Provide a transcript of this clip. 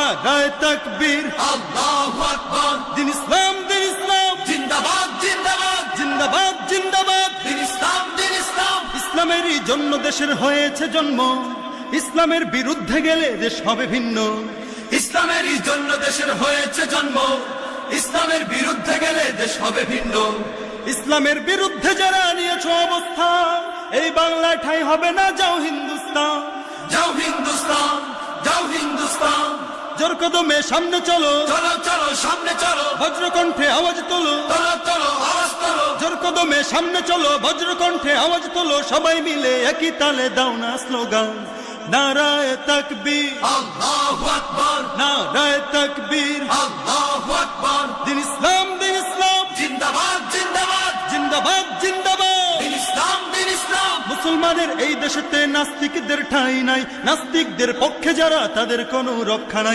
নারায়ে তাকবীর, আল্লাহু আকবার, দিন ইসলাম জিন্দাবাদ জিন্দাবাদ, জিন্দাবাদ জিন্দাবাদ। দিন ইসলাম দিন ইসলাম, ইসলামেরই জন্য দেশের হয়েছে জন্ম, ইসলামের বিরুদ্ধে গেলে দেশ হবে ভিন্ন। ইসলামেরই জন্য দেশের হয়েছে জন্ম, ইসলামের বিরুদ্ধে গেলে দেশ হবে ভিন্ন। ইসলামের বিরুদ্ধে যারা নিয়েছো অবস্থান, এই বাংলায় ঠাঁই হবে না, যাও হিন্দুস্তান। যাও হিন্দুস্তান, যাও হিন্দুস্তান, জোর কদমে সামনে চলো, চলো চলো সামনে চলো, বজ্রকণ্ঠে আওয়াজ তোলো। চলো চলো আওয়াজ তোলো, জোর কদমে সামনে চলো, বজ্রকণ্ঠে আওয়াজ তোলো। সবাই মিলে একই তালে দাও না স্লোগান, নারায়ে তাকবীর, আল্লাহু আকবার, নারায়ে তাকবীর, আল্লাহু আকবার, দিন ইসলাম জিন্দাবাদ জিন্দাবাদ, জিন্দাবাদ জিন্দাবাদ। দিন ইসলাম দিন ইসলাম। মুসলমানের এই দেশেতে নাস্তিকদের ঠাঁই নাই, নাস্তিকদের পক্ষে যারা তাদের কোনো রক্ষা নাই।